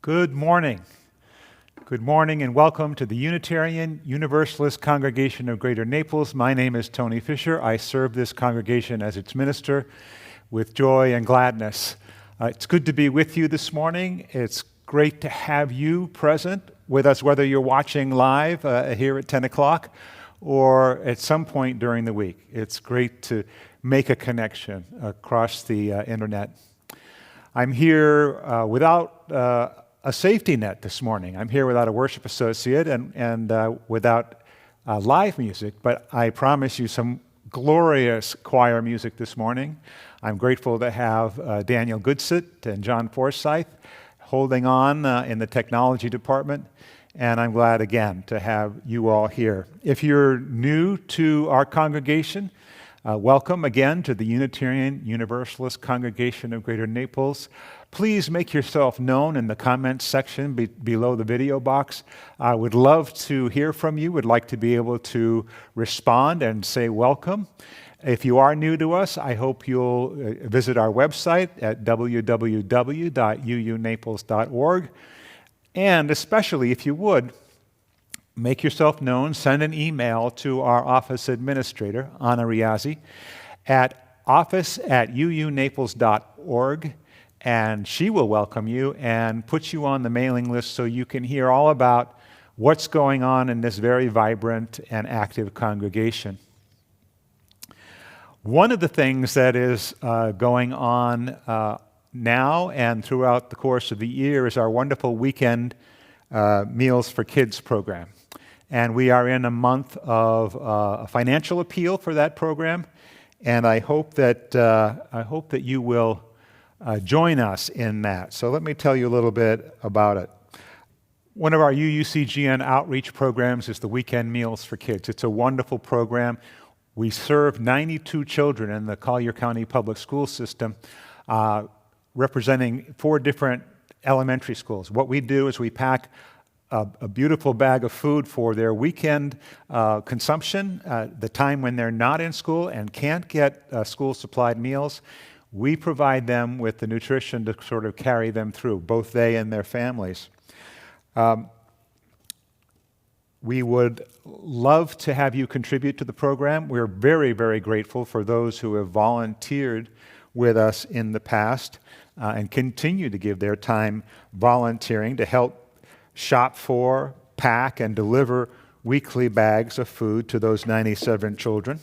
Good morning. Good morning and welcome to the Unitarian Universalist Congregation of Greater Naples. My name is Tony Fisher. I serve this congregation as its minister with joy and gladness. It's good to be with you this morning. It's great to have you present with us, whether you're watching live here at 10 o'clock or at some point during the week. It's great to make a connection across the internet. I'm here without a safety net this morning. I'm here without a worship associate and without live music, but I promise you some glorious choir music this morning. I'm grateful to have Daniel Goodsit and John Forsyth holding on in the technology department, and I'm glad again to have you all here. If you're new to our congregation, welcome again to the Unitarian Universalist Congregation of Greater Naples. Please make yourself known in the comments section below the video box. I would love to hear from you, would like to be able to respond and say welcome. If you are new to us, I hope you'll visit our website at www.uunaples.org. And especially if you would, make yourself known, send an email to our office administrator, Anna Riazzi, at office@uunaples.org, and she will welcome you and put you on the mailing list so you can hear all about what's going on in this very vibrant and active congregation. One of the things that is going on now and throughout the course of the year is our wonderful weekend Meals for Kids program. And we are in a month of a financial appeal for that program, and I hope that you will join us in that. So let me tell you a little bit about it. One of our UUCGN outreach programs is the Weekend Meals for Kids. It's a wonderful program. We serve 92 children in the Collier County Public School System, representing 4 different elementary schools. What we do is we pack a beautiful bag of food for their weekend consumption, the time when they're not in school and can't get school-supplied meals. We provide them with the nutrition to sort of carry them through, both they and their families. We would love to have you contribute to the program. We're very, very grateful for those who have volunteered with us in the past and continue to give their time volunteering to help shop for, pack, and deliver weekly bags of food to those 97 children.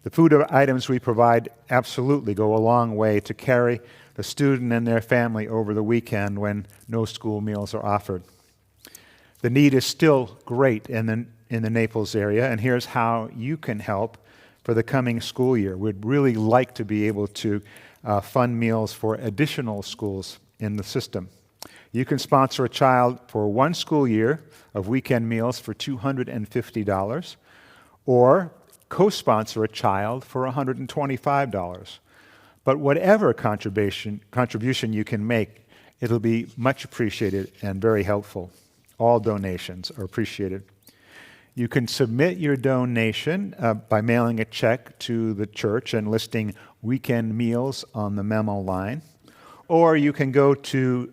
The food items we provide absolutely go a long way to carry the student and their family over the weekend when no school meals are offered. The need is still great in the Naples area, and here's how you can help for the coming school year. We'd really like to be able to fund meals for additional schools in the system. You can sponsor a child for 1 school year of weekend meals for $250, or co-sponsor a child for $125. But whatever contribution you can make, it'll be much appreciated and very helpful. All donations are appreciated. You can submit your donation by mailing a check to the church and listing weekend meals on the memo line, or you can go to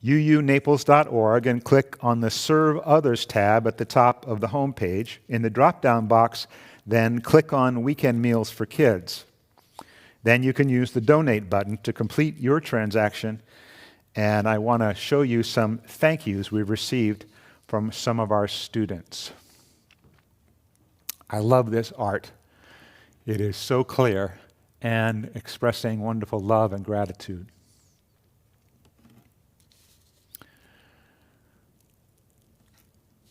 uunaples.org and click on the Serve Others tab at the top of the homepage. In the drop-down box, then click on Weekend Meals for Kids. Then you can use the Donate button to complete your transaction, and I want to show you some thank yous we've received from some of our students. I love this art. It is so clear and expressing wonderful love and gratitude.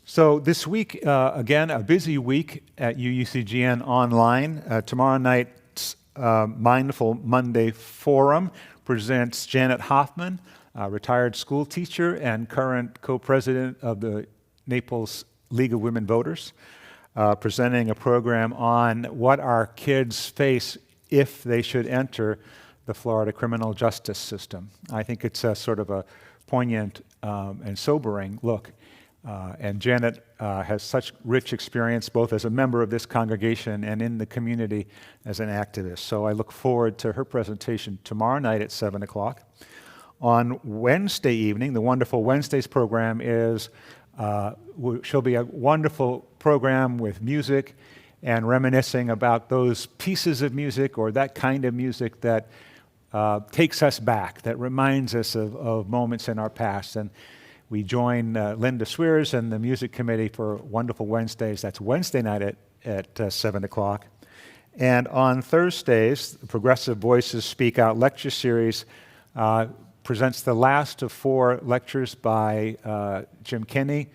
So this week, again, a busy week at UUCGN Online. Tomorrow night's Mindful Monday Forum presents Janet Hoffman, a retired school teacher and current co-president of the Naples League of Women Voters, presenting a program on what our kids face if they should enter the Florida criminal justice system. I think it's a sort of a poignant and sobering look. And Janet has such rich experience both as a member of this congregation and in the community as an activist. So I look forward to her presentation tomorrow night at 7 o'clock. On Wednesday evening, the Wonderful Wednesdays program shall be a wonderful program with music and reminiscing about those pieces of music or that kind of music that takes us back, that reminds us of moments in our past. And we join Linda Swears and the music committee for Wonderful Wednesdays. That's Wednesday night at 7 o'clock. And on Thursdays, the Progressive Voices Speak Out lecture series presents the last of 4 lectures by Jim Kenney,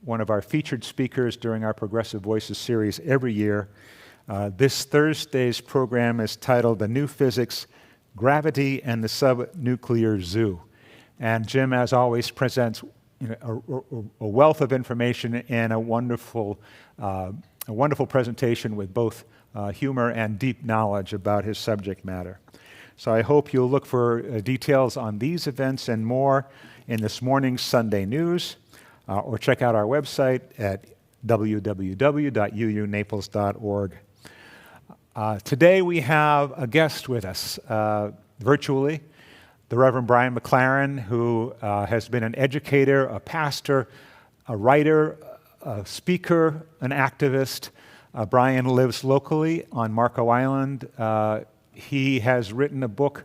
one of our featured speakers during our Progressive Voices series every year. This Thursday's program is titled The New Physics, Gravity and the Subnuclear Zoo. And Jim, as always, presents a wealth of information and a wonderful presentation with both humor and deep knowledge about his subject matter. So I hope you'll look for details on these events and more in this morning's Sunday News, or check out our website at www.uunaples.org. Today we have a guest with us virtually, the Reverend Brian McLaren, who has been an educator, a pastor, a writer, a speaker, an activist. Brian lives locally on Marco Island. He has written a book,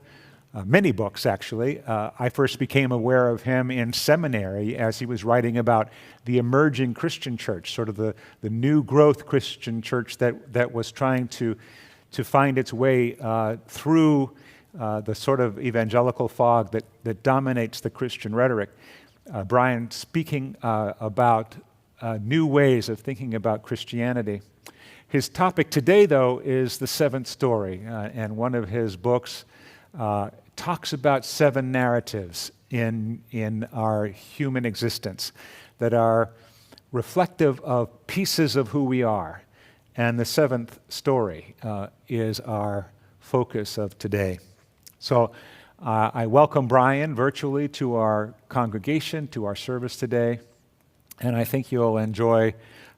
many books actually. I first became aware of him in seminary as he was writing about the emerging Christian church, sort of the new growth Christian church that was trying to find its way through the sort of evangelical fog that dominates the Christian rhetoric. Brian speaking about new ways of thinking about Christianity. His topic today, though, is the seventh story, and one of his books talks about 7 narratives in our human existence that are reflective of pieces of who we are. And the 7th story is our focus of today. So I welcome Brian virtually to our congregation, to our service today, and I think you'll enjoy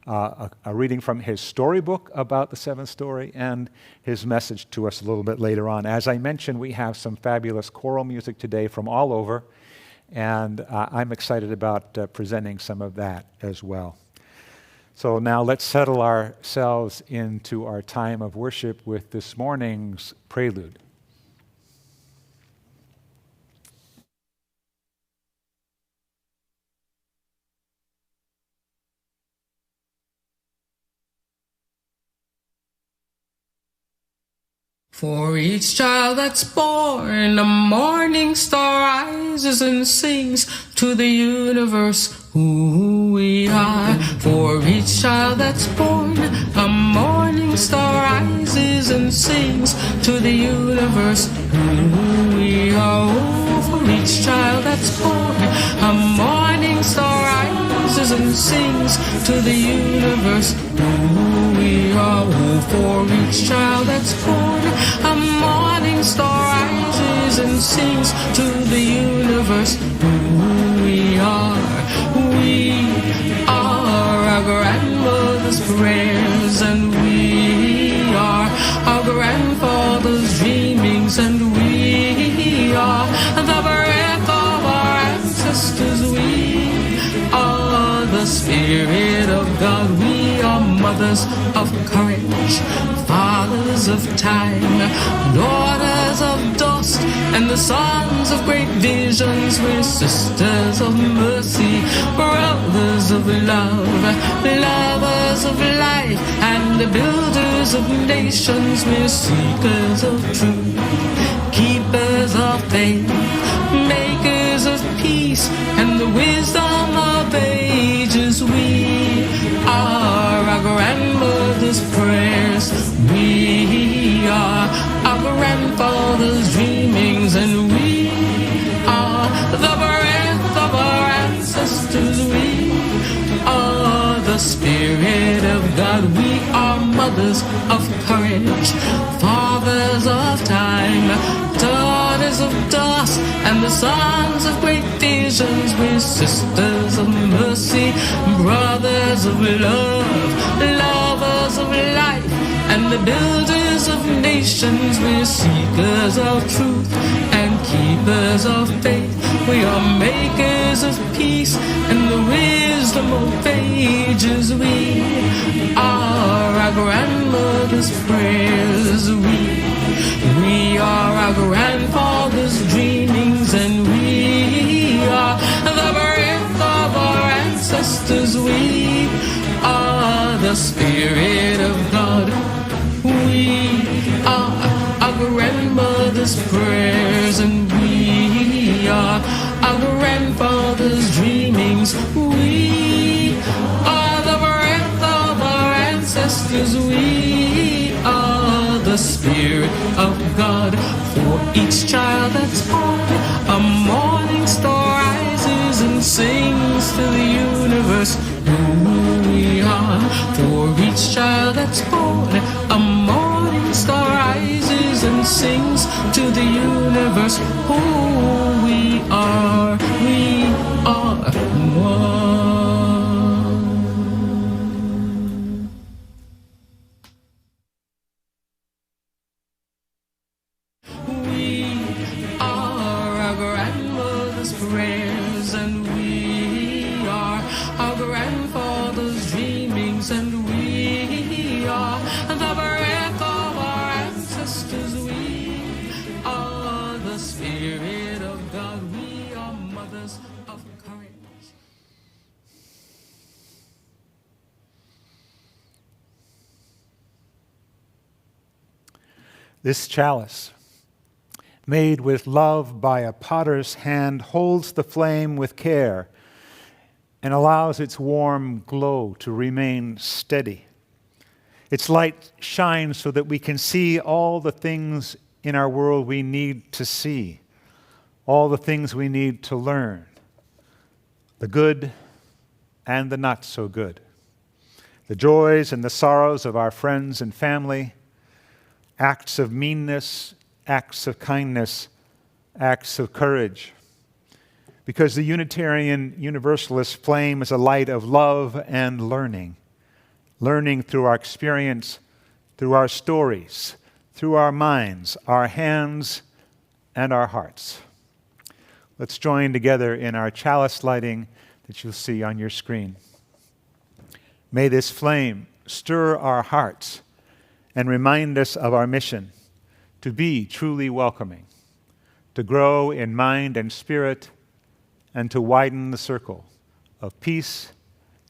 a reading from his storybook about the 7th story and his message to us a little bit later on. As I mentioned, we have some fabulous choral music today from all over, and I'm excited about presenting some of that as well. So now let's settle ourselves into our time of worship with this morning's prelude. For each child that's born, a morning star rises and sings to the universe who we are. For each child that's born, a morning star rises and sings to the universe who we are. Oh, for each child that's born, a morning star rises and sings to the universe who we are. Oh, for each child that's born, a morning star rises and sings to the universe who we are. We are our grandmother's prayers, and we are our grandfather's dreamings, and we are the breath of our ancestors. We are the Spirit of God. We are mothers of courage, fathers of time, daughters of dust, and the sons of great visions. We're sisters of mercy, brothers of love, lovers of life, and the builders of nations. We're seekers of truth, keepers of faith, makers of peace, and the wisdom of ages. We are our grandmother's prayers. We are our grandfather's dreamings, and we are the breath of our ancestors. We are the Spirit of God. We are mothers of courage, fathers of time, daughters of dust, and the sons of great visions. We're sisters of mercy, brothers of love, lovers of life, and the builders of nations. We're seekers of truth and keepers of faith. We are makers of peace and the wisdom of ages. We are our grandmother's prayers. We are our grandfather's dreamings, and we are the breath of our ancestors. We are the Spirit of God. We are our grandmother's prayers, and we are our grandfather's dreamings. We are the breath of our ancestors. We are the Spirit of God. For each child that's born, a morning star rises and sings to the universe who we are. For each child that's born, a morning star rises and sings to the universe who we are. We are one. We are our grandmother's prayers, and we are our grandfather's dreamings, and we are the breath of our ancestors. We are the Spirit of God. We are mothers of courage. This chalice, made with love by a potter's hand, holds the flame with care and allows its warm glow to remain steady. Its light shines so that we can see all the things in our world we need to see, all the things we need to learn, the good and the not so good, the joys and the sorrows of our friends and family, acts of meanness, acts of kindness, acts of courage. Because the Unitarian Universalist flame is a light of love and learning. Learning through our experience, through our stories, through our minds, our hands, and our hearts. Let's join together in our chalice lighting that you'll see on your screen. May this flame stir our hearts and remind us of our mission to be truly welcoming, to grow in mind and spirit, and to widen the circle of peace,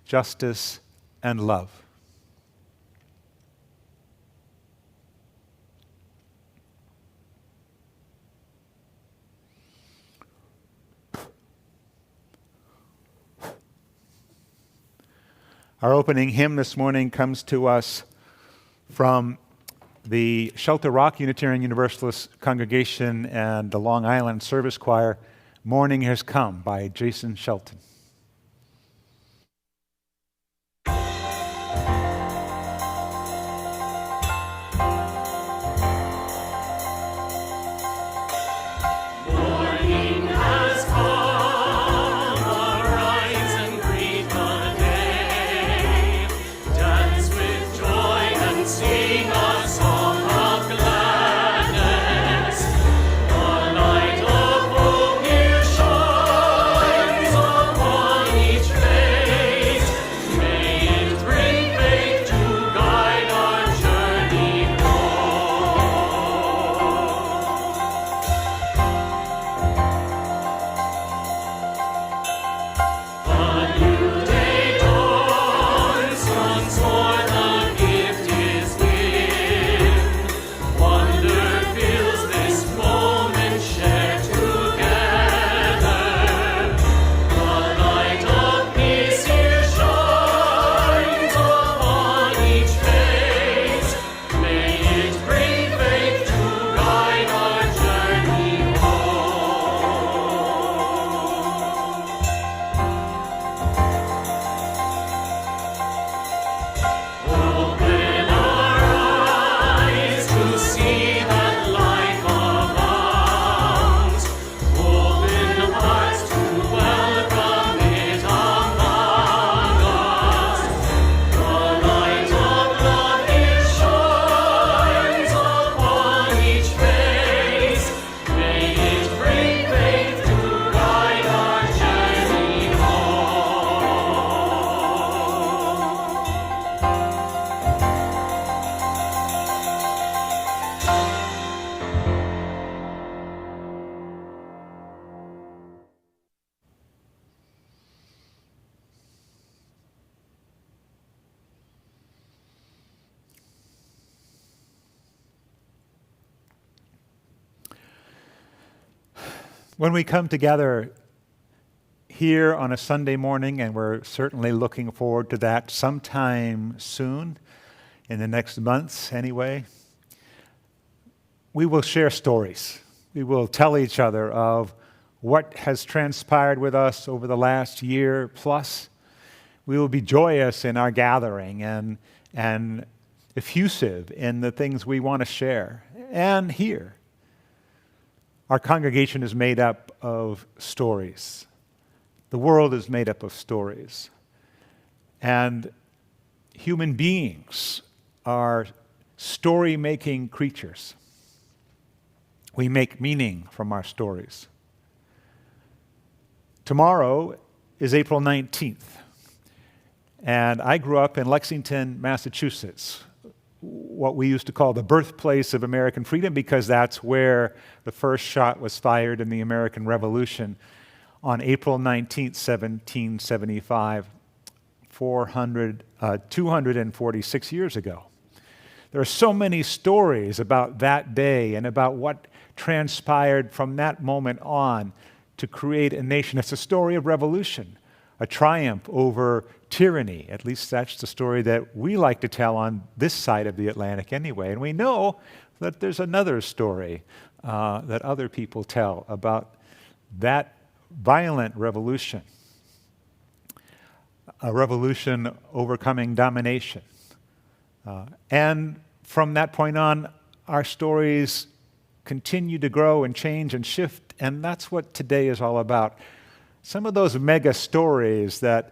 justice, and love. Our opening hymn this morning comes to us from the Shelter Rock Unitarian Universalist Congregation and the Long Island Service Choir, Morning Has Come by Jason Shelton. Light of hope here shines. When we come together here on a Sunday morning, and we're certainly looking forward to that sometime soon, in the next months anyway, we will share stories. We will tell each other of what has transpired with us over the last year plus. We will be joyous in our gathering and effusive in the things we want to share and hear. Our congregation is made up of stories. The world is made up of stories. And human beings are story-making creatures. We make meaning from our stories. Tomorrow is April 19th. And I grew up in Lexington, Massachusetts, what we used to call the birthplace of American freedom, because that's where the first shot was fired in the American Revolution on April 19th, 1775, 246 years ago. There are so many stories about that day and about what transpired from that moment on to create a nation. It's a story of revolution, a triumph over tyranny. At least that's the story that we like to tell on this side of the Atlantic anyway. And we know that there's another story that other people tell about that violent revolution, a revolution overcoming domination. And from that point on, our stories continue to grow and change and shift, and that's what today is all about. Some of those mega stories that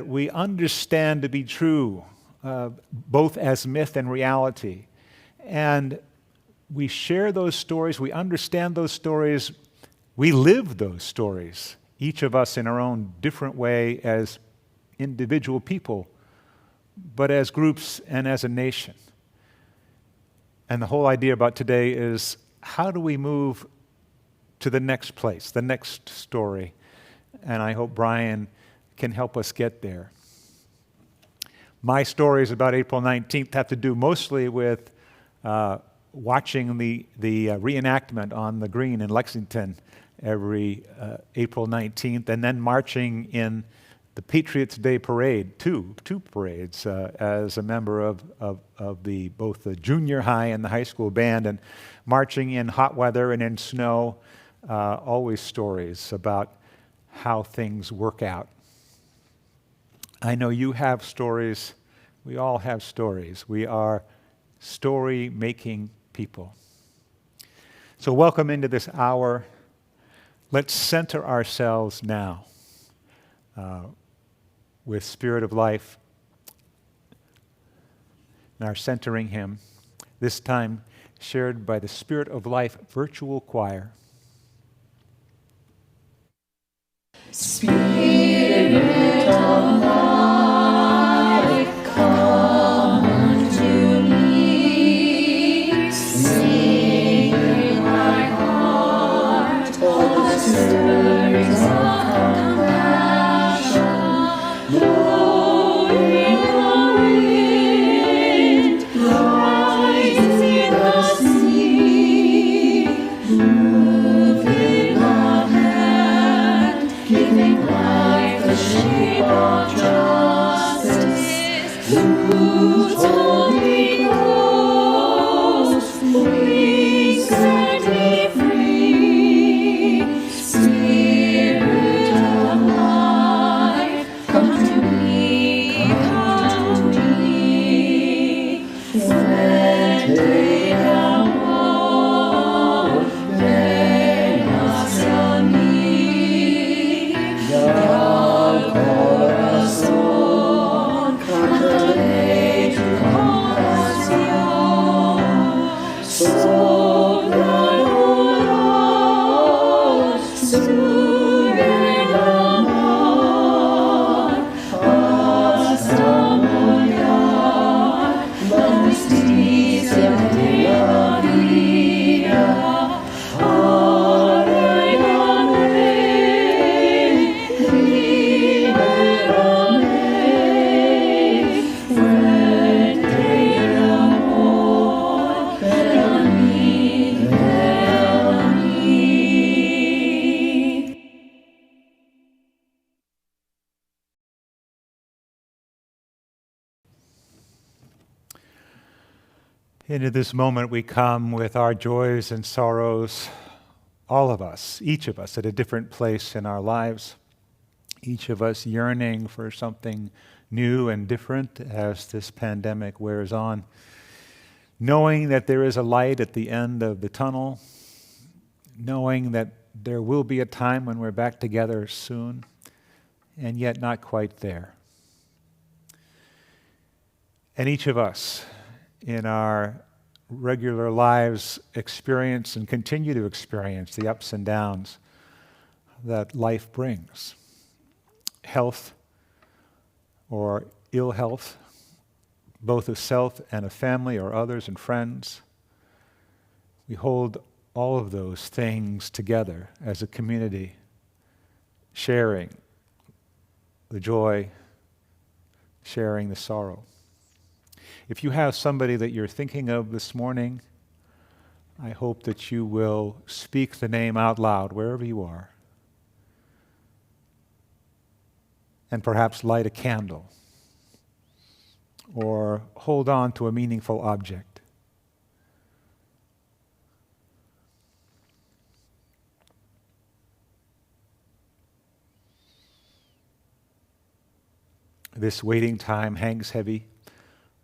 we understand to be true, both as myth and reality. And we share those stories, we understand those stories, we live those stories, each of us in our own different way as individual people, but as groups and as a nation. And the whole idea about today is, how do we move to the next place, the next story? And I hope Brian can help us get there. My stories about April 19th have to do mostly with watching the reenactment on the Green in Lexington every April 19th, and then marching in the Patriots' Day Parade, two parades, as a member of both the junior high and the high school band, and marching in hot weather and in snow, always stories about how things work out. I know you have stories. We all have stories. We are story-making people. So welcome into this hour. Let's center ourselves now with Spirit of Life and our centering hymn, this time shared by the Spirit of Life Virtual Choir. Spirit of life, come unto me. Sing in my heart all the stirrings of compassion. Blowing the wind, rising the sea, moving the hand, giving life the shape of justice. Whose holy ghost we set me free. Spirit of life, come to me, come to me. When day and woe bring us anear, God call us on, come to compassion. So Into this moment we come with our joys and sorrows, all of us, each of us at a different place in our lives, each of us yearning for something new and different as this pandemic wears on, knowing that there is a light at the end of the tunnel, knowing that there will be a time when we're back together soon, and yet not quite there. And each of us in our regular lives experience and continue to experience the ups and downs that life brings. Health or ill health, both of self and of family or others and friends. We hold all of those things together as a community, sharing the joy, sharing the sorrow. If you have somebody that you're thinking of this morning, I hope that you will speak the name out loud wherever you are, and perhaps light a candle or hold on to a meaningful object. This waiting time hangs heavy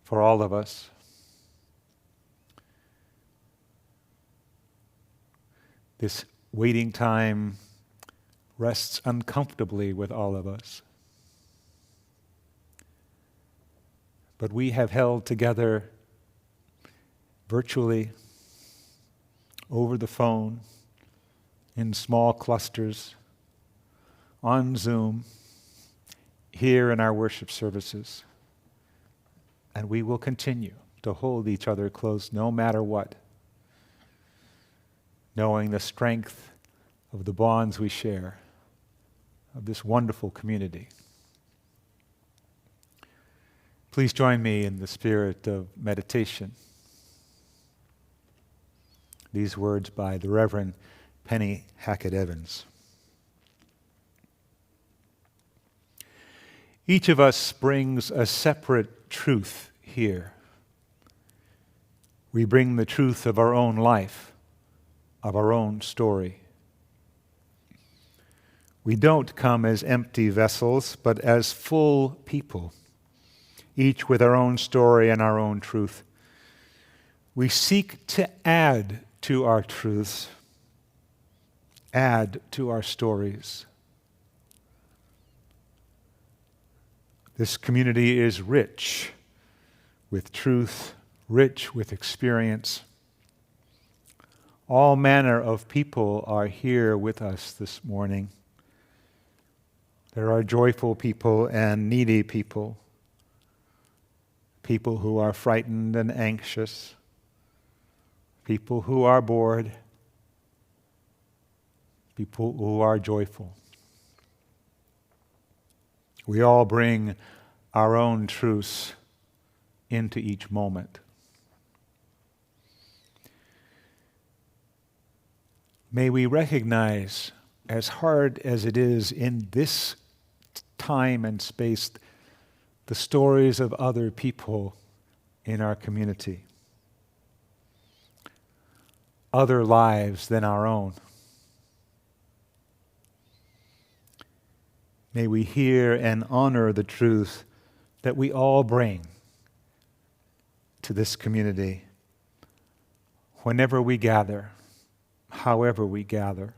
for all of us. This waiting time rests uncomfortably with all of us. But we have held together virtually, over the phone, in small clusters, on Zoom, here in our worship services. And we will continue to hold each other close no matter what, knowing the strength of the bonds we share, of this wonderful community. Please join me in the spirit of meditation. These words by the Reverend Penny Hackett Evans. Each of us brings a separate truth here. We bring the truth of our own life, of our own story. We don't come as empty vessels, but as full people, each with our own story and our own truth. We seek to add to our truths, add to our stories. This community is rich with truth, rich with experience. All manner of people are here with us this morning. There are joyful people and needy people, people who are frightened and anxious, people who are bored, people who are joyful. We all bring our own truths into each moment. May we recognize, as hard as it is in this time and space, the stories of other people in our community, other lives than our own. May we hear and honor the truth that we all bring to this community whenever we gather, however we gather.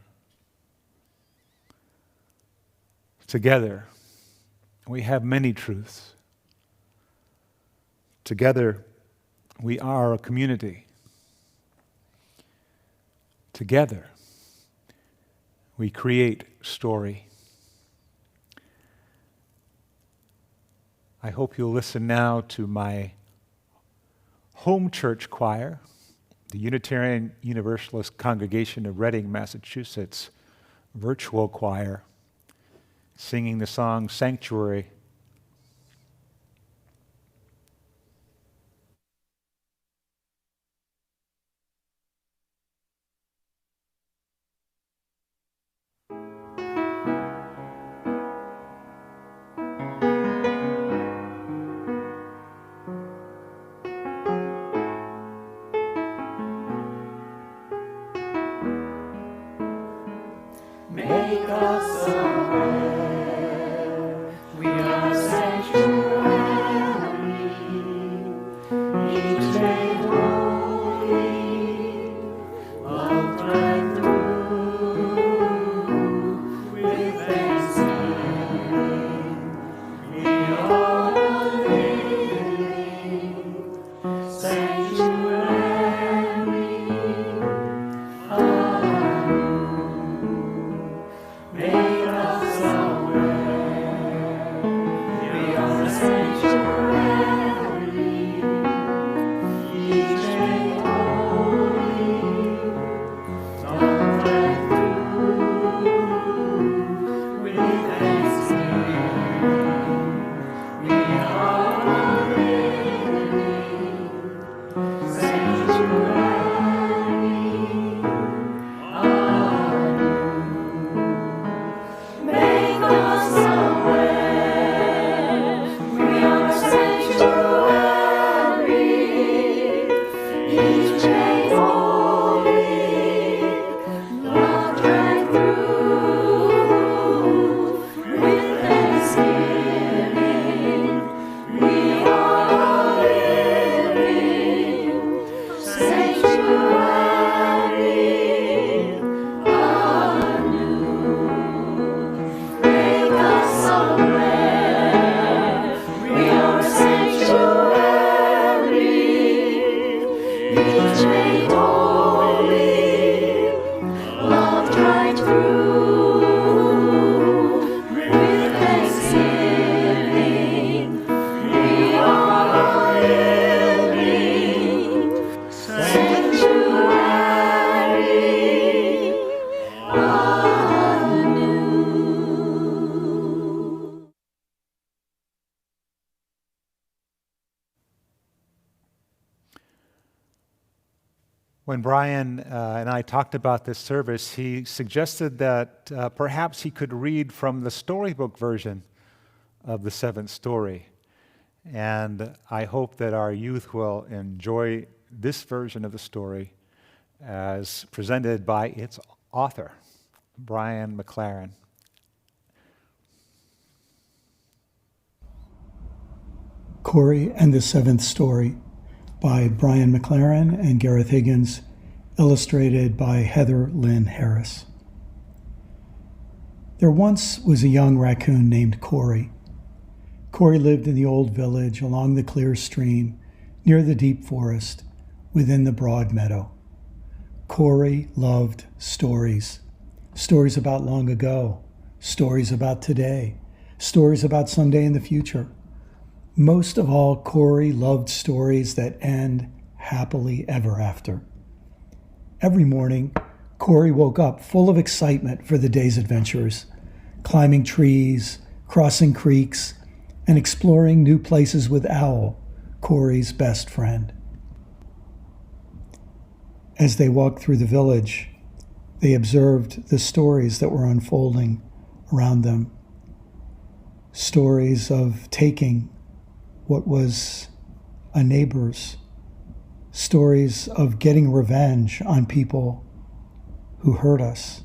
Together, we have many truths. Together, we are a community. Together, we create story. I hope you'll listen now to my home church choir, the Unitarian Universalist Congregation of Reading, Massachusetts, virtual choir, singing the song Sanctuary. When Brian and I talked about this service, he suggested that perhaps he could read from the storybook version of the seventh story. And I hope that our youth will enjoy this version of the story as presented by its author, Brian McLaren. Cory and the Seventh Story by Brian McLaren and Gareth Higgins, illustrated by Heather Lynn Harris. There once was a young raccoon named Cory. Cory lived in the old village along the clear stream, near the deep forest, within the broad meadow. Cory loved stories. Stories about long ago, stories about today, stories about someday in the future. Most of all, Cory loved stories that end happily ever after. Every morning, Cory woke up full of excitement for the day's adventures, climbing trees, crossing creeks, and exploring new places with Owl, Cory's best friend. As they walked through the village, they observed the stories that were unfolding around them. Stories of taking what was a neighbor's, stories of getting revenge on people who hurt us,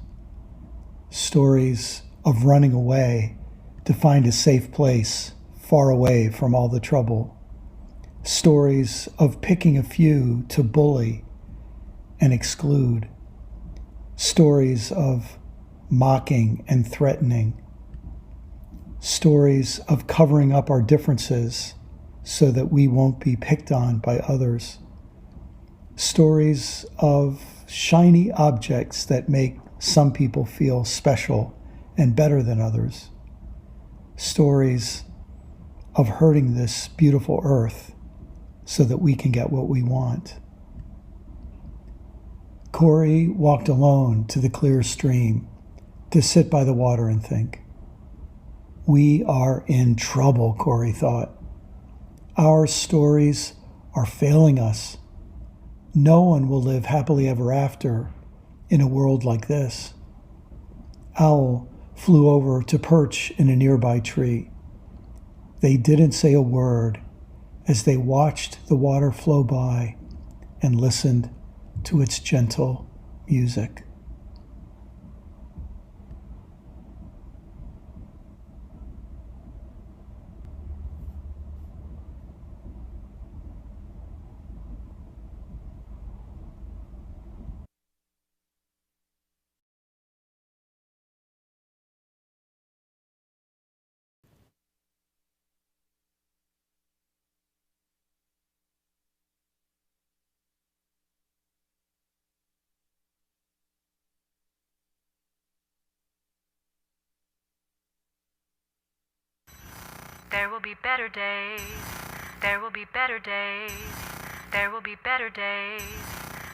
stories of running away to find a safe place far away from all the trouble, stories of picking a few to bully and exclude, stories of mocking and threatening, stories of covering up our differences so that we won't be picked on by others, stories of shiny objects that make some people feel special and better than others, stories of hurting this beautiful earth so that we can get what we want. Cory walked alone to the clear stream to sit by the water and think. We are in trouble, Cory thought. Our stories are failing us. No one will live happily ever after in a world like this. Owl flew over to perch in a nearby tree. They didn't say a word as they watched the water flow by and listened to its gentle music. There will be better days. There will be better days. There will be better days.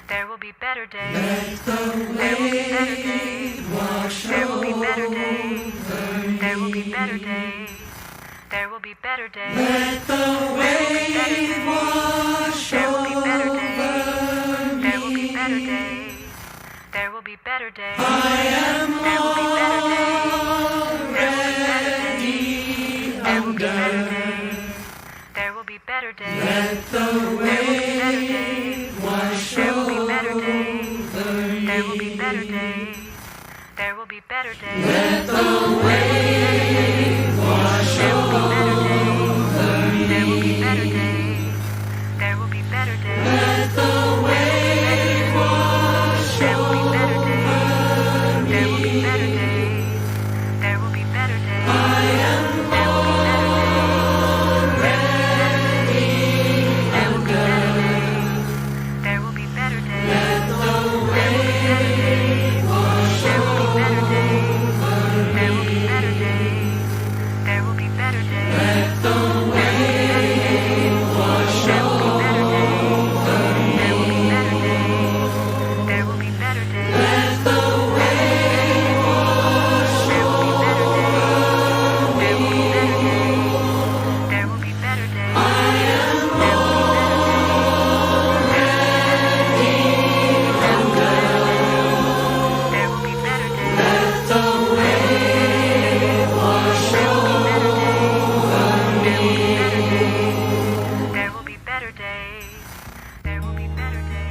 There will be better days. There will be better days. There will be better days. There will be better days. There will be better days. Let the wave wash over. There will be better days. There will be better days. There will be better days. I am there will be better days. There will be better days. There will be better days. Let the wave wash over. There will be better days. There will be better days. There will be better days. Let the wave wash over. There will be better days. There will be better days. Let the wave wash over. There will be better days. There will be better days. There will be better days. I am there will be better days. There will be better days. There will be better days. Let the wave wash over. There will be better days. There will be better days. There will be better days. Let the wave wash over. There will be better days. There will be better days. Let the wave wash over. There will be better days. There will be better days. I am there will be better days. There will be better days. Let the wave wash over. There will be better days. There will be better days.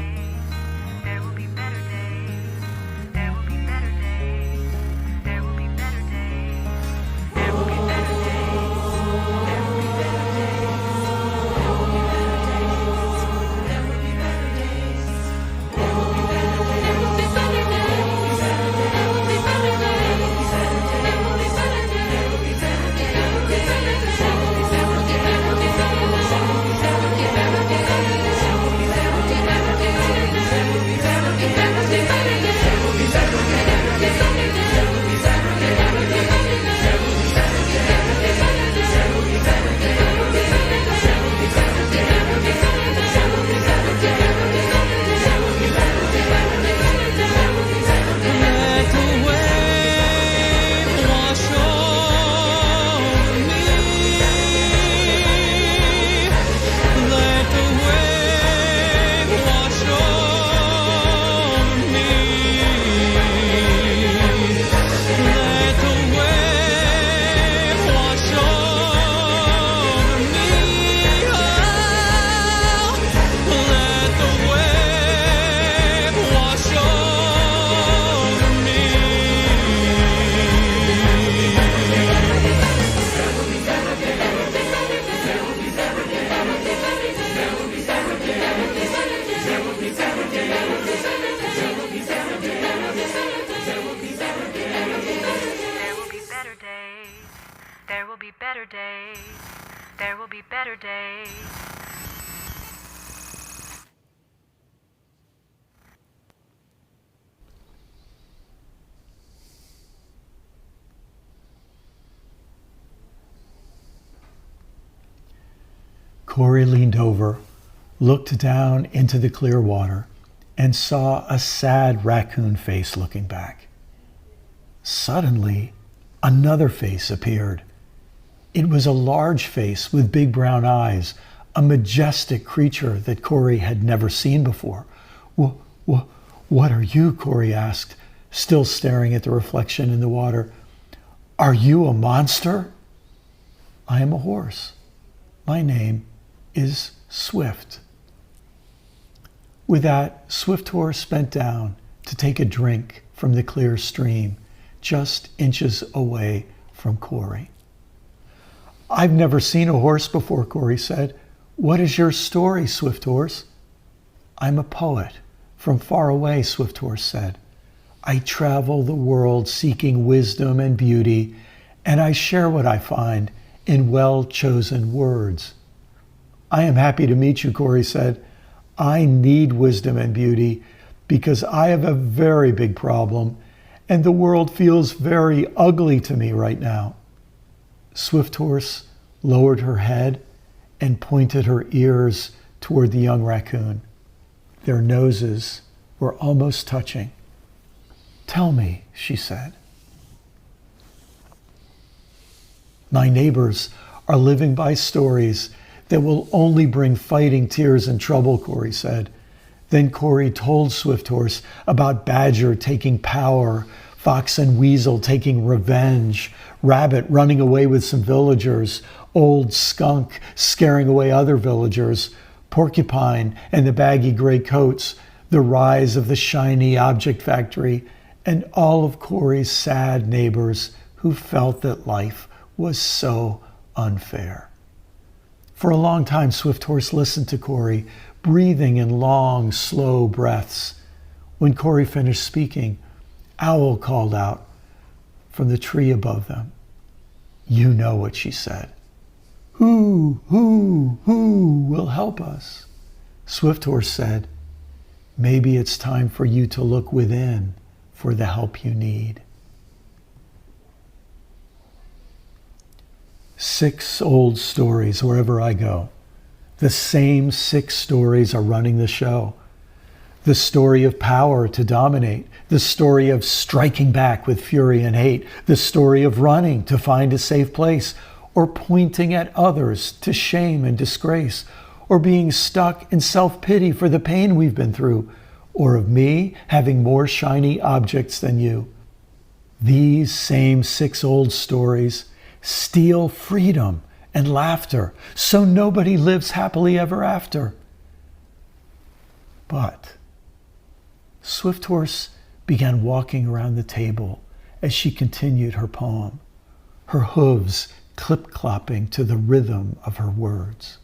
There will be better days. There will be better days. There will be better days. There will be better days. There will be better days. There will be better days. There will be better days. There will be better days. There will be better days. There will be better days. There will be better days. There will be better days. There will be better days. There will be better days. There will be better days. Corey leaned over, looked down into the clear water, and saw a sad raccoon face looking back. Suddenly, another face appeared. It was a large face with big brown eyes, a majestic creature that Corey had never seen before. What are you? Corey asked, still staring at the reflection in the water. Are you a monster? I am a horse. My name is Swift. With that, Swift Horse bent down to take a drink from the clear stream just inches away from Corey. I've never seen a horse before, Corey said. What is your story, Swift Horse? I'm a poet from far away, Swift Horse said. I travel the world seeking wisdom and beauty, and I share what I find in well-chosen words. I am happy to meet you, Corey said. I need wisdom and beauty because I have a very big problem and the world feels very ugly to me right now. Swift Horse lowered her head, and pointed her ears toward the young raccoon. Their noses were almost touching. "Tell me," she said. "My neighbors are living by stories that will only bring fighting, tears, and trouble," Corey said. Then Corey told Swifthorse about Badger taking power, Fox and Weasel taking revenge, Rabbit running away with some villagers, Old Skunk scaring away other villagers, Porcupine and the baggy gray coats, the rise of the shiny object factory, and all of Corey's sad neighbors who felt that life was so unfair. For a long time, Swifthorse listened to Corey, breathing in long, slow breaths. When Corey finished speaking, Owl called out from the tree above them. "You know what she said. Who will help us?" Swifthorse said, "Maybe it's time for you to look within for the help you need." 6 old stories wherever I go. The same 6 stories are running the show. The story of power to dominate, the story of striking back with fury and hate, the story of running to find a safe place, or pointing at others to shame and disgrace, or being stuck in self-pity for the pain we've been through, or of me having more shiny objects than you. These same 6 old stories steal freedom and laughter, so nobody lives happily ever after. But Swifthorse began walking around the table as she continued her poem, her hooves clip-clopping to the rhythm of her words.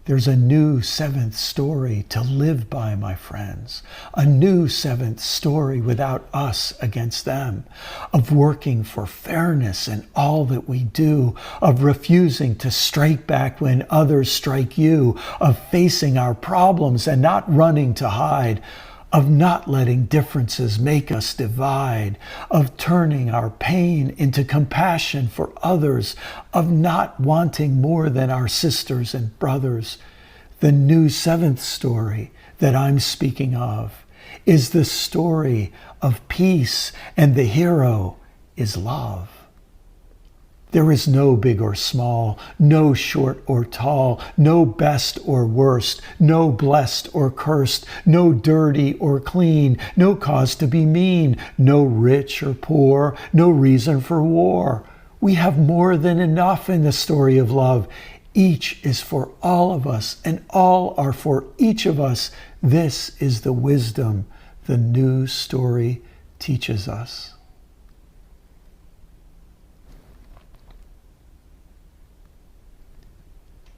There's a new 7th story to live by, my friends. A new 7th story without us against them, of working for fairness in all that we do, of refusing to strike back when others strike you, of facing our problems and not running to hide, of not letting differences make us divide, of turning our pain into compassion for others, of not wanting more than our sisters and brothers. The new 7th story that I'm speaking of is the story of peace, and the hero is love. There is no big or small, no short or tall, no best or worst, no blessed or cursed, no dirty or clean, no cause to be mean, no rich or poor, no reason for war. We have more than enough in the story of love. Each is for all of us, and all are for each of us. This is the wisdom the new story teaches us.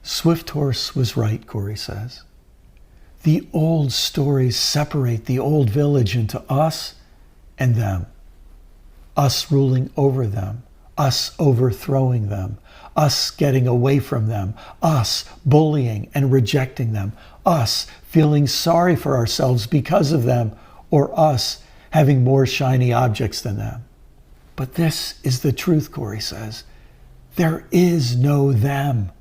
Swifthorse was right, Corey says. The old stories separate the old village into us and them. Us ruling over them, us overthrowing them, us getting away from them, us bullying and rejecting them, us feeling sorry for ourselves because of them, or us having more shiny objects than them. But this is the truth, Corey says. There is no them.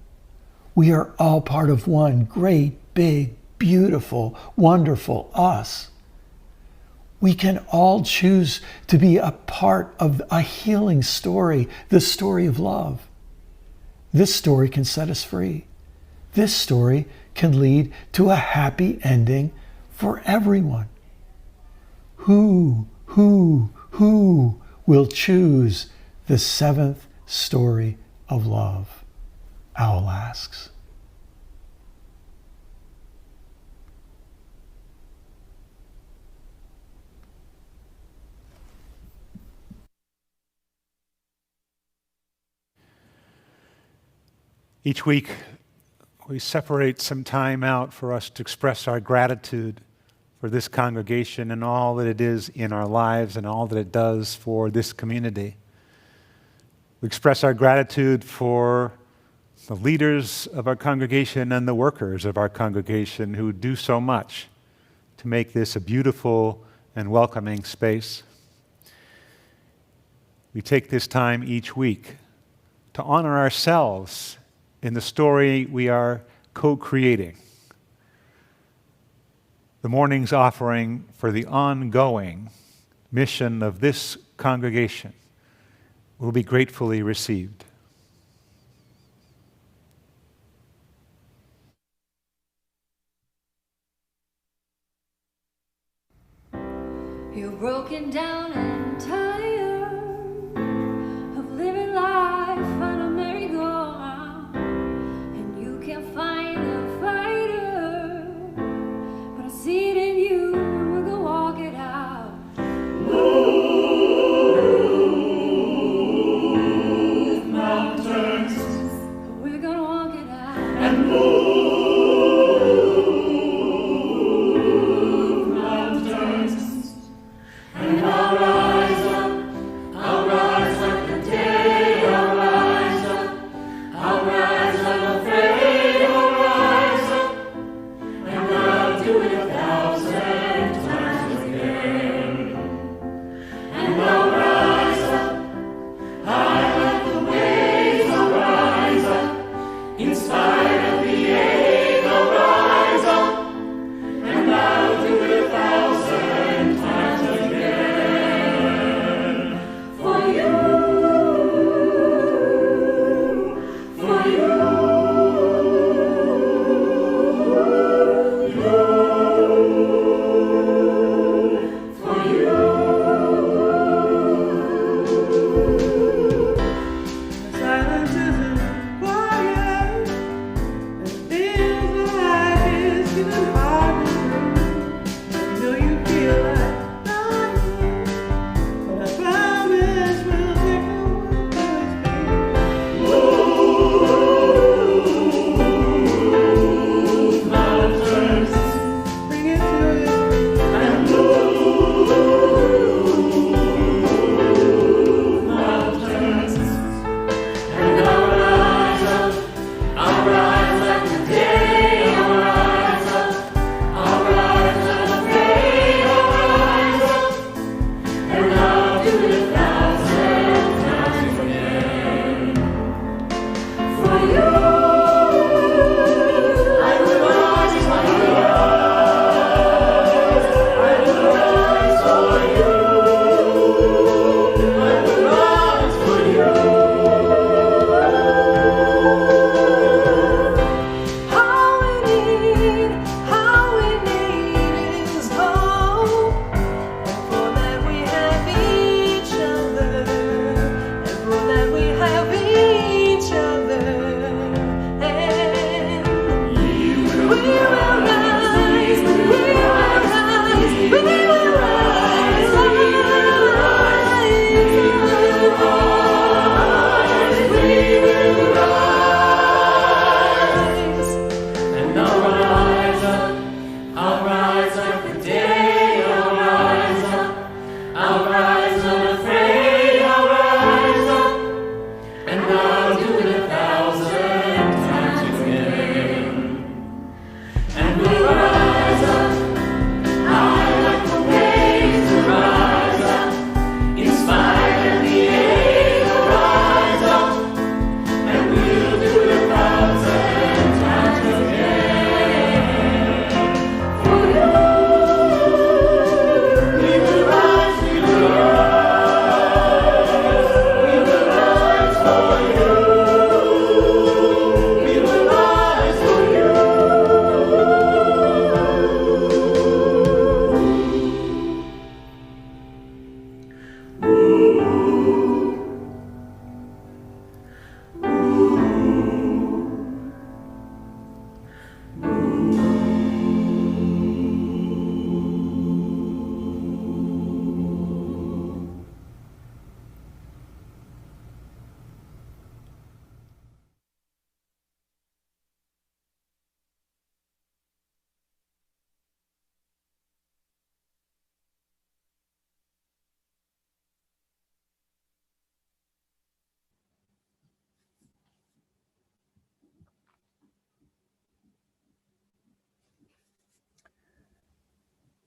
We are all part of one great, big, beautiful, wonderful us. We can all choose to be a part of a healing story, the story of love. This story can set us free. This story can lead to a happy ending for everyone. Who will choose the 7th story of love? Owl asks. Each week, we separate some time out for us to express our gratitude for this congregation and all that it is in our lives and all that it does for this community. We express our gratitude for the leaders of our congregation and the workers of our congregation who do so much to make this a beautiful and welcoming space. We take this time each week to honor ourselves in the story we are co-creating. The morning's offering for the ongoing mission of this congregation will be gratefully received. You're broken down and tired of living life on a merry-go-round, and you can't find a fighter, but I see it in you, and we're gonna walk it out. Move mountains, we're gonna walk it out. And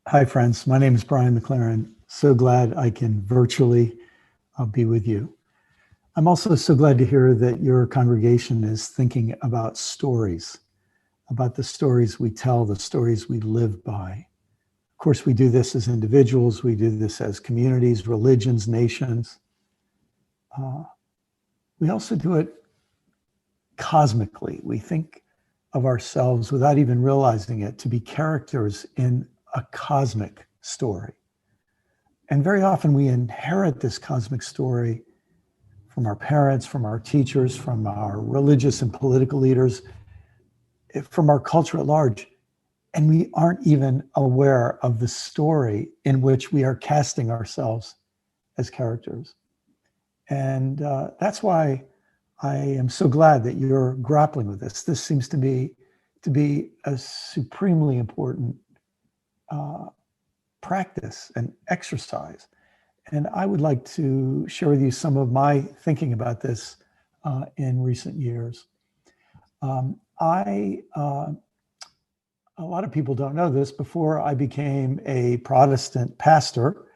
Hi, friends. My name is Brian McLaren. So glad I can virtually be with you. I'm also so glad to hear that your congregation is thinking about stories, about the stories we tell, the stories we live by. Of course, we do this as individuals, we do this as communities, religions, nations. We also do it cosmically. We think of ourselves without even realizing it to be characters in a cosmic story. And very often we inherit this cosmic story from our parents, from our teachers, from our religious and political leaders, from our culture at large. And we aren't even aware of the story in which we are casting ourselves as characters. And that's why I am so glad that you're grappling with this. This seems to be a supremely important practice and exercise. And I would like to share with you some of my thinking about this in recent years. A lot of people don't know this. Before I became a Protestant pastor,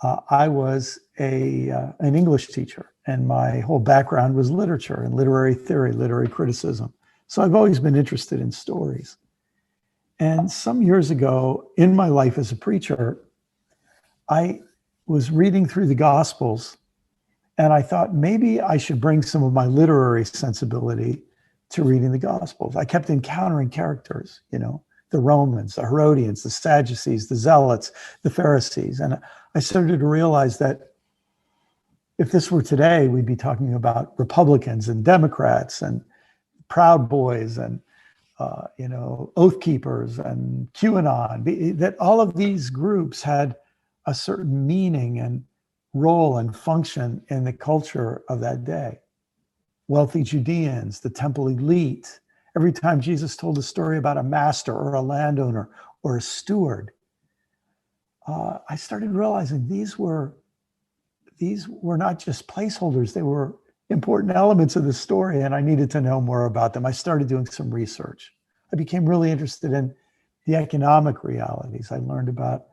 I was an English teacher, and my whole background was literature and literary theory, literary criticism. So I've always been interested in stories. And some years ago in my life as a preacher, I was reading through the Gospels, and I thought maybe I should bring some of my literary sensibility to reading the Gospels. I kept encountering characters, the Romans, the Herodians, the Sadducees, the Zealots, the Pharisees. And I started to realize that if this were today, we'd be talking about Republicans and Democrats and Proud Boys and Oath Keepers and QAnon, that all of these groups had a certain meaning and role and function in the culture of that day. Wealthy Judeans, the temple elite. Every time Jesus told a story about a master or a landowner or a steward, I started realizing these were not just placeholders, they were important elements of the story, and I needed to know more about them. I started doing some research. I became really interested in the economic realities. I learned about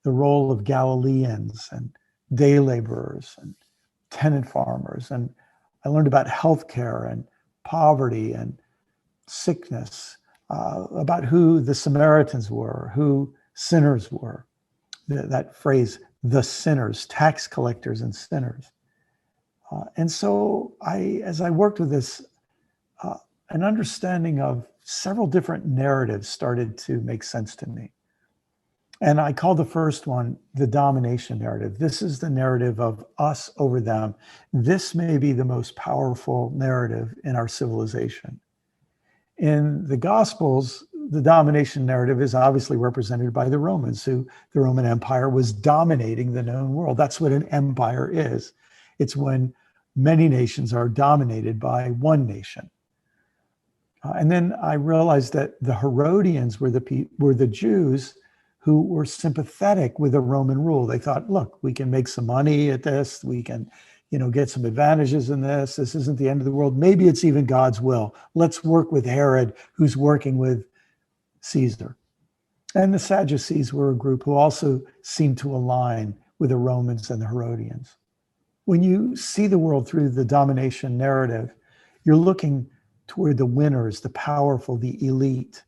the role of Galileans and day laborers and tenant farmers, and I learned about healthcare and poverty and sickness, about who the Samaritans were, who sinners were. That phrase, the sinners, tax collectors and sinners. And so as I worked with this, an understanding of several different narratives started to make sense to me. And I call the first one the domination narrative. This is the narrative of us over them. This may be the most powerful narrative in our civilization. In the Gospels, the domination narrative is obviously represented by the Romans, who the Roman Empire was dominating the known world. That's what an empire is. It's when many nations are dominated by one nation. And then I realized that the Herodians were the Jews who were sympathetic with the Roman rule. They thought, look, we can make some money at this. We can, get some advantages in this. This isn't the end of the world. Maybe it's even God's will. Let's work with Herod, who's working with Caesar. And the Sadducees were a group who also seemed to align with the Romans and the Herodians. When you see the world through the domination narrative, you're looking toward the winners, the powerful, the elite.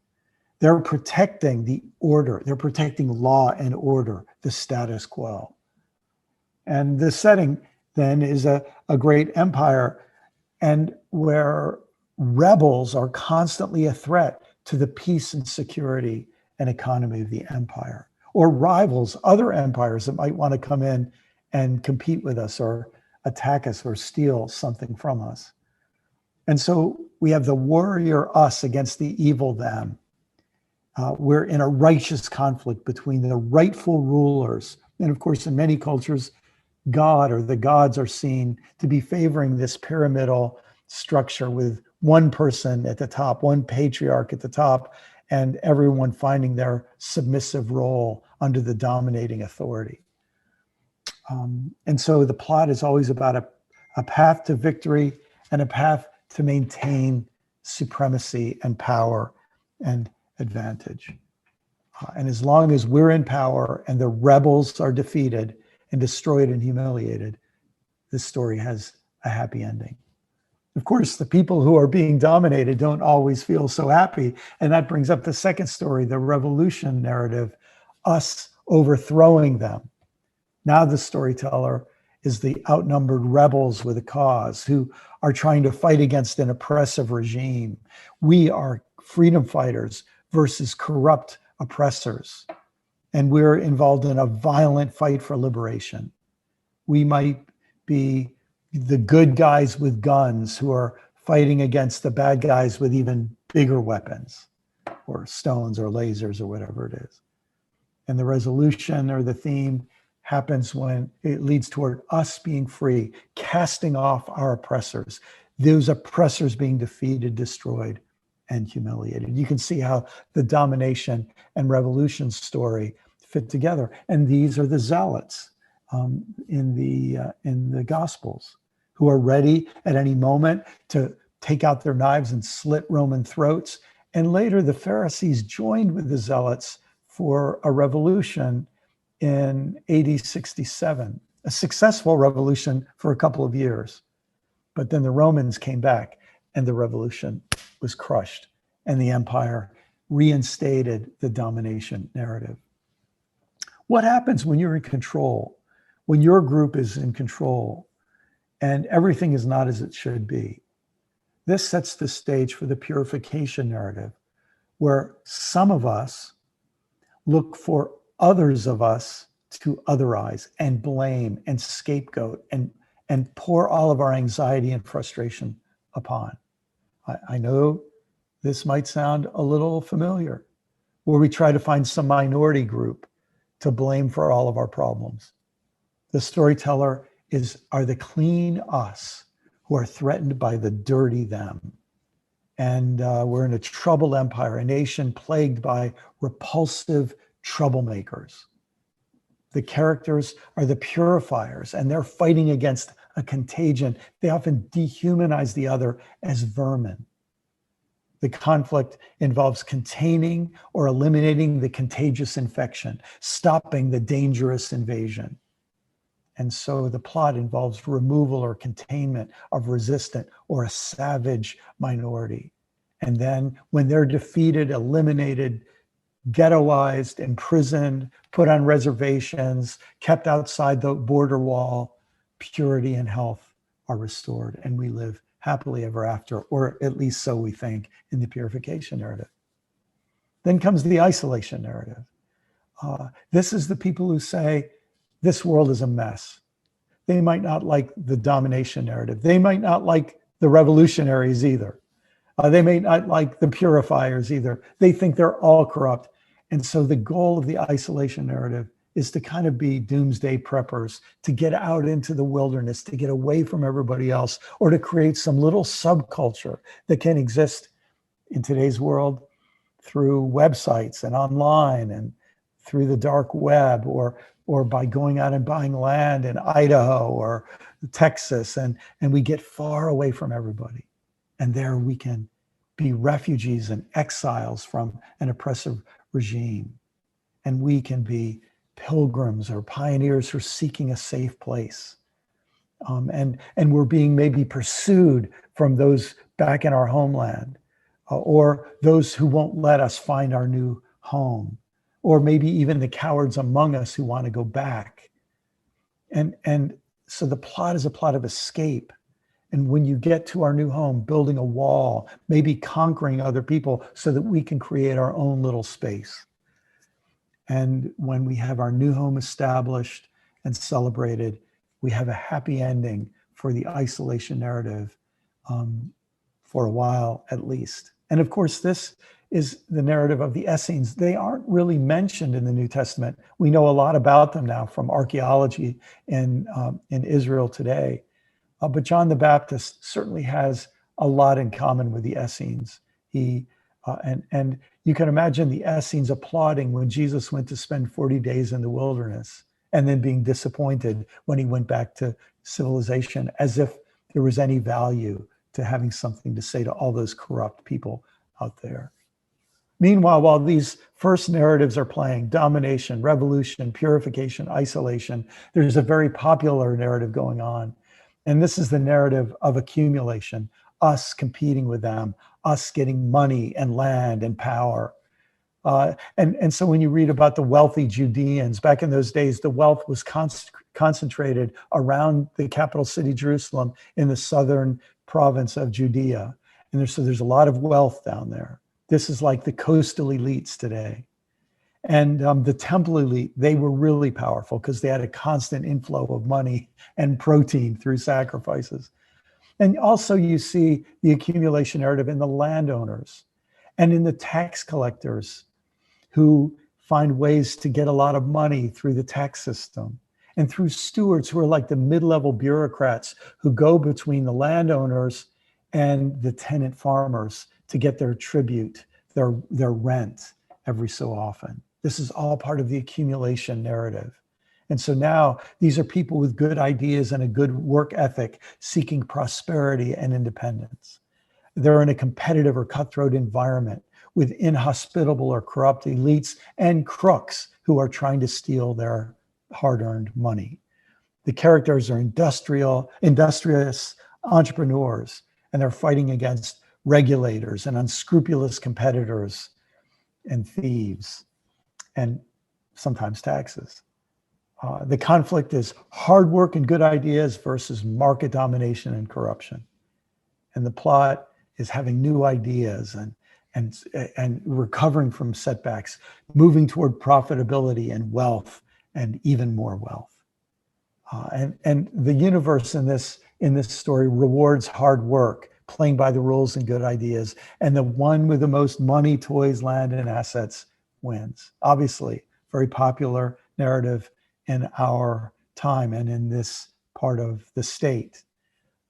They're protecting the order. They're protecting law and order, the status quo. And the setting then is a great empire, and where rebels are constantly a threat to the peace and security and economy of the empire, or rivals, other empires that might want to come in and compete with us or attack us or steal something from us. And so we have the warrior us against the evil them. We're in a righteous conflict between the rightful rulers. And of course, in many cultures, God or the gods are seen to be favoring this pyramidal structure with one person at the top, one patriarch at the top, and everyone finding their submissive role under the dominating authority. And so the plot is always about a path to victory and a path to maintain supremacy and power and advantage. And as long as we're in power and the rebels are defeated and destroyed and humiliated, this story has a happy ending. Of course, the people who are being dominated don't always feel so happy. And that brings up the second story, the revolution narrative, us overthrowing them. Now the storyteller is the outnumbered rebels with a cause who are trying to fight against an oppressive regime. We are freedom fighters versus corrupt oppressors. And we're involved in a violent fight for liberation. We might be the good guys with guns who are fighting against the bad guys with even bigger weapons, or stones or lasers or whatever it is. And the resolution or the theme happens when it leads toward us being free, casting off our oppressors, those oppressors being defeated, destroyed, and humiliated. You can see how the domination and revolution story fit together. And these are the zealots in the Gospels, who are ready at any moment to take out their knives and slit Roman throats. And later, the Pharisees joined with the zealots for a revolution in AD 67, a successful revolution for a couple of years. But then the Romans came back and the revolution was crushed and the empire reinstated the domination narrative. What happens when you're in control, when your group is in control and everything is not as it should be? This sets the stage for the purification narrative, where some of us look for others of us to otherize and blame and scapegoat and pour all of our anxiety and frustration upon. I know this might sound a little familiar, where we try to find some minority group to blame for all of our problems. The storyteller are the clean us who are threatened by the dirty them. And we're in a troubled empire, a nation plagued by repulsive troublemakers. The characters are the purifiers, and they're fighting against a contagion. They often dehumanize the other as vermin. The conflict involves containing or eliminating the contagious infection, stopping the dangerous invasion. And so the plot involves removal or containment of resistant or a savage minority. And then when they're defeated, eliminated, ghettoized, imprisoned, put on reservations, kept outside the border wall, purity and health are restored, and we live happily ever after, or at least so we think in the purification narrative. Then comes the isolation narrative. This is the people who say, this world is a mess. They might not like the domination narrative. They might not like the revolutionaries either. They may not like the purifiers either. They think they're all corrupt. And so the goal of the isolation narrative is to kind of be doomsday preppers, to get out into the wilderness, to get away from everybody else, or to create some little subculture that can exist in today's world through websites and online and through the dark web, or by going out and buying land in Idaho or Texas, and we get far away from everybody. And there we can be refugees and exiles from an oppressive regime. And we can be pilgrims or pioneers who are seeking a safe place. And we're being maybe pursued from those back in our homeland, or those who won't let us find our new home, or maybe even the cowards among us who want to go back. And so the plot is a plot of escape. And when you get to our new home, building a wall, maybe conquering other people so that we can create our own little space. And when we have our new home established and celebrated, we have a happy ending for the isolation narrative, for a while at least. And of course, this is the narrative of the Essenes. They aren't really mentioned in the New Testament. We know a lot about them now from archaeology in Israel today. But John the Baptist certainly has a lot in common with the Essenes. And you can imagine the Essenes applauding when Jesus went to spend 40 days in the wilderness, and then being disappointed when he went back to civilization, as if there was any value to having something to say to all those corrupt people out there. Meanwhile, while these first narratives are playing, domination, revolution, purification, isolation, there's a very popular narrative going on. And this is the narrative of accumulation, us competing with them, us getting money and land and power. And so when you read about the wealthy Judeans, back in those days, the wealth was concentrated around the capital city, Jerusalem, in the southern province of Judea. And so there's a lot of wealth down there. This is like the coastal elites today. And the temple elite, they were really powerful because they had a constant inflow of money and protein through sacrifices. And also you see the accumulation narrative in the landowners and in the tax collectors who find ways to get a lot of money through the tax system, and through stewards who are like the mid-level bureaucrats who go between the landowners and the tenant farmers to get their tribute, their rent every so often. This is all part of the accumulation narrative. And so now these are people with good ideas and a good work ethic seeking prosperity and independence. They're in a competitive or cutthroat environment with inhospitable or corrupt elites and crooks who are trying to steal their hard-earned money. The characters are industrious entrepreneurs, and they're fighting against regulators and unscrupulous competitors and thieves, and sometimes taxes. The conflict is hard work and good ideas versus market domination and corruption. And the plot is having new ideas and recovering from setbacks, moving toward profitability and wealth and even more wealth. And the universe in this story rewards hard work, playing by the rules and good ideas, and the one with the most money, toys, land, and assets wins. Obviously, very popular narrative in our time and in this part of the state.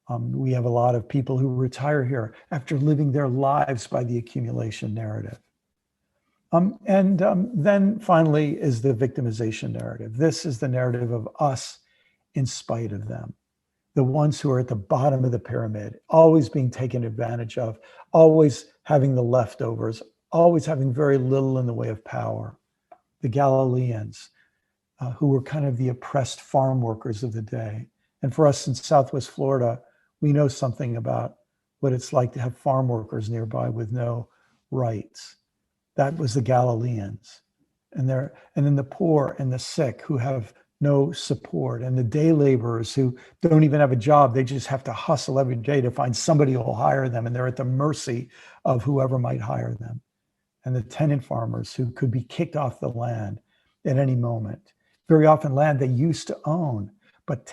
We have a lot of people who retire here after living their lives by the accumulation narrative. Then finally is the victimization narrative. This is the narrative of us in spite of them. The ones who are at the bottom of the pyramid, always being taken advantage of, always having the leftovers, always having very little in the way of power. The Galileans, who were kind of the oppressed farm workers of the day. And for us in Southwest Florida, we know something about what it's like to have farm workers nearby with no rights. That was the Galileans. And then the poor and the sick who have no support, and the day laborers who don't even have a job. They just have to hustle every day to find somebody who will hire them, and they're at the mercy of whoever might hire them. And the tenant farmers who could be kicked off the land at any moment. Very often land they used to own, but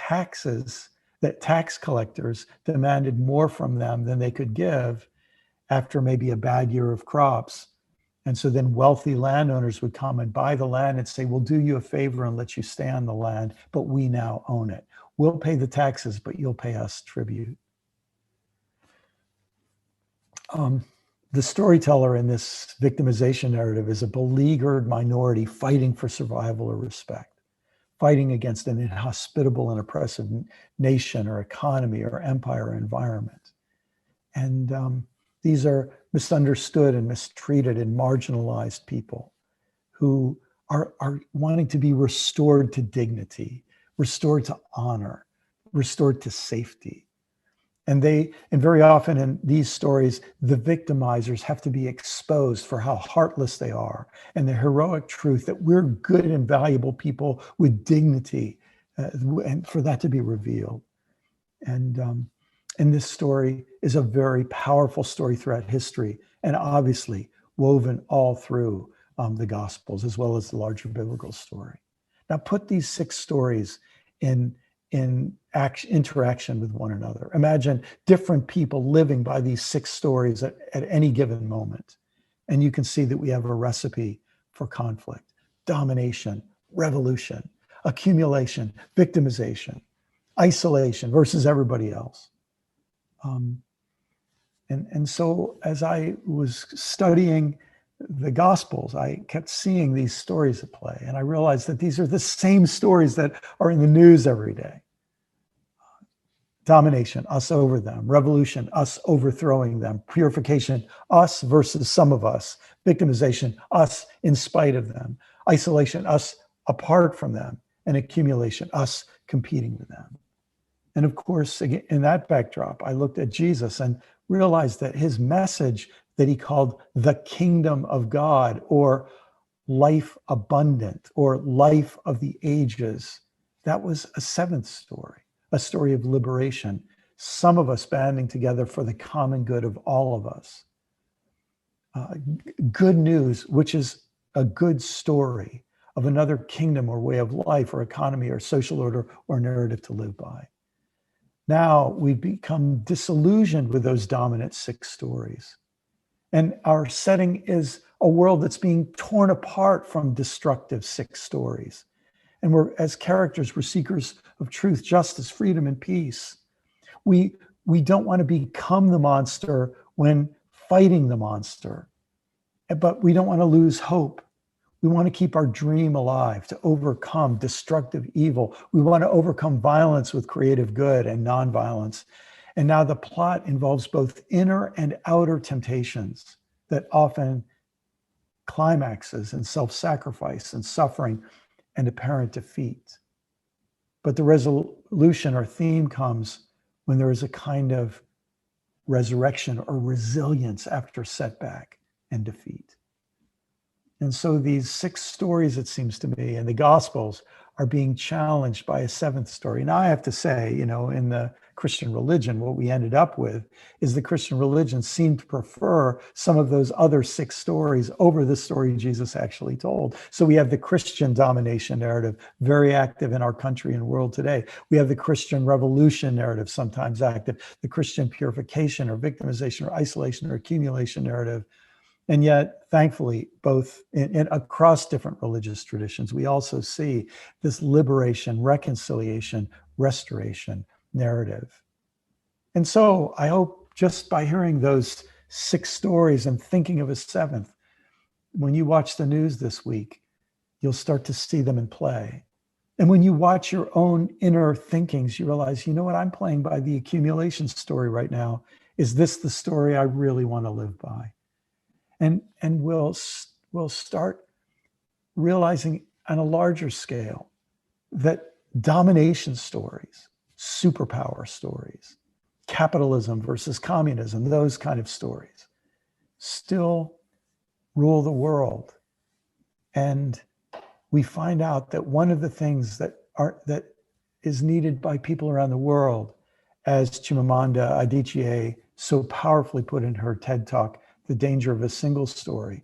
that tax collectors demanded more from them than they could give after maybe a bad year of crops. And so then wealthy landowners would come and buy the land and say, we'll do you a favor and let you stay on the land, but we now own it. We'll pay the taxes, but you'll pay us tribute. The storyteller in this victimization narrative is a beleaguered minority fighting for survival or respect, fighting against an inhospitable and oppressive nation or economy or empire or environment. And these are misunderstood and mistreated and marginalized people who are wanting to be restored to dignity, restored to honor, restored to safety. And very often in these stories, the victimizers have to be exposed for how heartless they are, and the heroic truth that we're good and valuable people with dignity, and for that to be revealed. And this story is a very powerful story throughout history, and obviously woven all through the Gospels as well as the larger biblical story. Now put these 6 stories in interaction with one another. Imagine different people living by these 6 stories at any given moment. And you can see that we have a recipe for conflict, domination, revolution, accumulation, victimization, isolation versus everybody else. And so as I was studying the Gospels, I kept seeing these stories at play, and I realized that these are the same stories that are in the news every day. Domination, us over them. Revolution, us overthrowing them. Purification, us versus some of us. Victimization, us in spite of them. Isolation, us apart from them. And accumulation, us competing with them. And of course, again, in that backdrop, I looked at Jesus and realized that his message that he called the kingdom of God, or life abundant, or life of the ages, that was a seventh story, a story of liberation. Some of us banding together for the common good of all of us. Good news, which is a good story of another kingdom or way of life or economy or social order or narrative to live by. Now we've become disillusioned with those dominant six stories. And our setting is a world that's being torn apart from destructive six stories. And we're, as characters, we're seekers of truth, justice, freedom, and peace. We don't want to become the monster when fighting the monster, but we don't want to lose hope. We want to keep our dream alive, to overcome destructive evil. We want to overcome violence with creative good and nonviolence. And now the plot involves both inner and outer temptations that often climaxes in self-sacrifice and suffering and apparent defeat. But the resolution or theme comes when there is a kind of resurrection or resilience after setback and defeat. And so these six stories, it seems to me, in the Gospels are being challenged by a seventh story. Now, I have to say, in the Christian religion, what we ended up with is the Christian religion seemed to prefer some of those other six stories over the story Jesus actually told. So we have the Christian domination narrative, very active in our country and world today. We have the Christian revolution narrative, sometimes active, the Christian purification or victimization or isolation or accumulation narrative. And yet, thankfully, both in across different religious traditions, we also see this liberation, reconciliation, restoration narrative. And so I hope just by hearing those six stories and thinking of a seventh, when you watch the news this week, you'll start to see them in play. And when you watch your own inner thinkings, you realize, you know what, I'm playing by the accumulation story right now. Is this the story I really want to live by? And we'll start realizing on a larger scale that domination stories, superpower stories, capitalism versus communism, those kind of stories still rule the world. And we find out that one of the things that is needed by people around the world, as Chimamanda Adichie so powerfully put in her TED Talk, The Danger of a Single Story,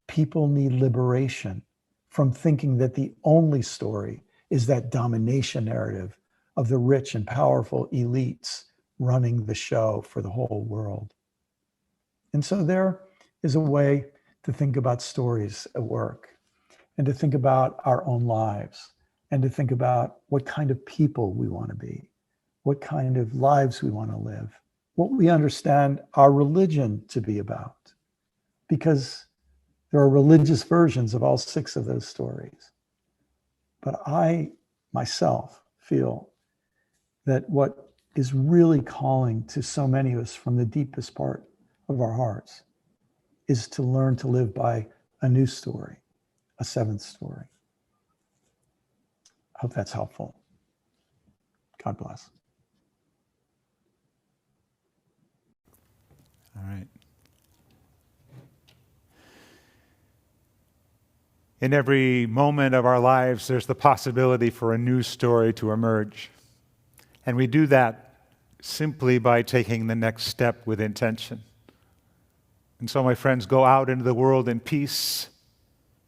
people need liberation from thinking that the only story is that domination narrative of the rich and powerful elites running the show for the whole world. And so there is a way to think about stories at work, and to think about our own lives, and to think about what kind of people we want to be, what kind of lives we want to live, what we understand our religion to be about, because there are religious versions of all six of those stories. But I myself feel that what is really calling to so many of us from the deepest part of our hearts is to learn to live by a new story, a seventh story. I hope that's helpful. God bless. All right. In every moment of our lives, there's the possibility for a new story to emerge. And we do that simply by taking the next step with intention. And so, my friends, go out into the world in peace,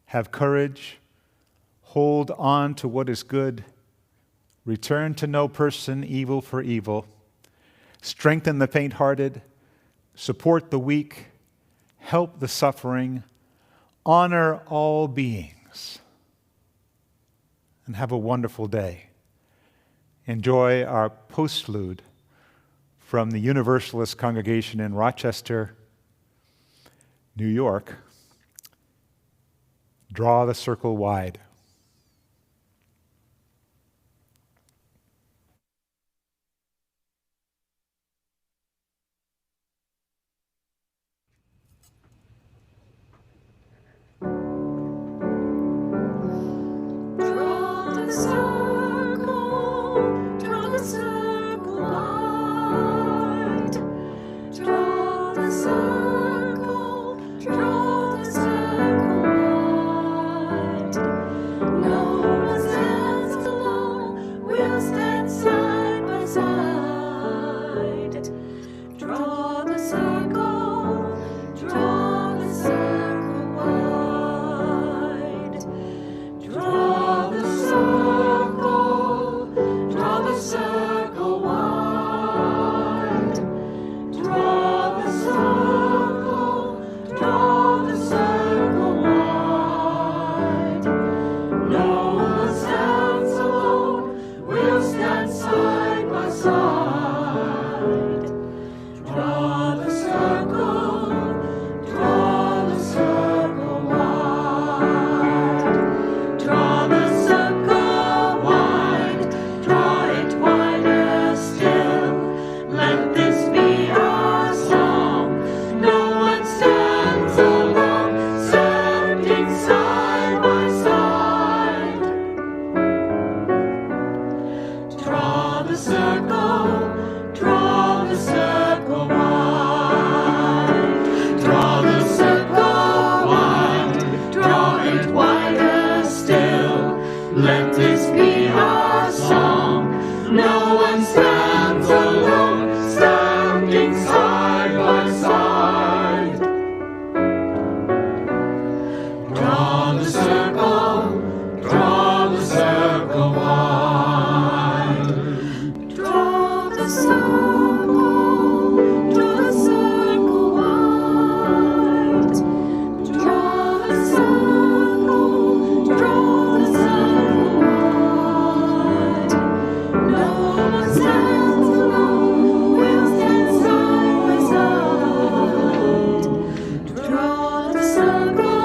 have courage, hold on to what is good, return to no person evil for evil, strengthen the faint-hearted, support the weak, help the suffering, honor all beings, and have a wonderful day. Enjoy our postlude from the Universalist congregation in Rochester, New York. Draw the circle wide. Draw the circle Let this be our song. No one stands alone, standing side by side. Draw the circle wide. Draw the circle wide. Draw the circle wide. No one stands alone, we'll stand side by side. Draw the circle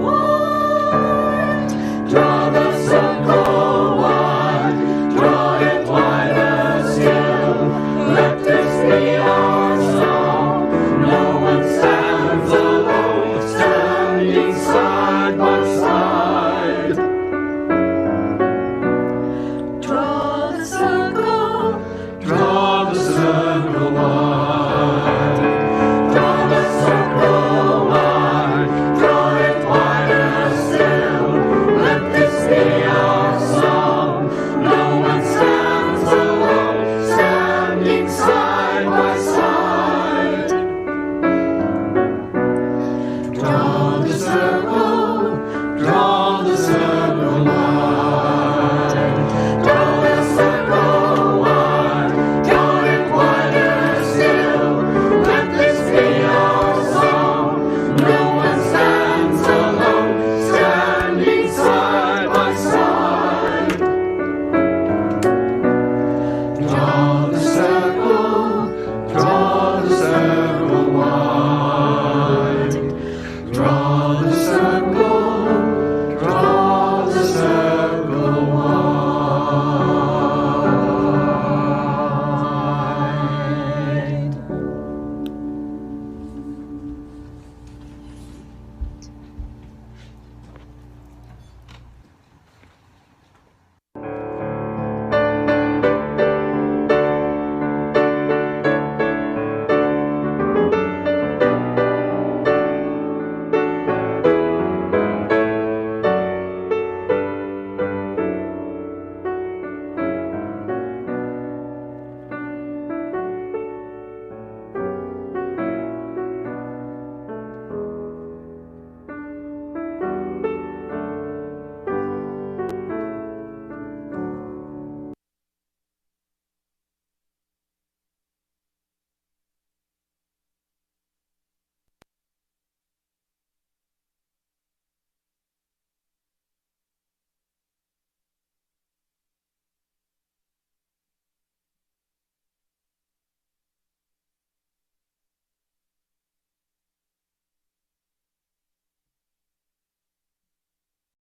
wide. Draw the circle wide, draw it wider still. Let this be our song. No one stands alone, standing side by side. Draw the circle wide. Draw the circle wide, draw it wider still. Let this be our song. No one stands alone, standing side by side. Draw the circle wide. Draw the circle wide, draw it wider still. Let this be our song. No one stands alone, standing side by side. Draw the circle wide. Draw the circle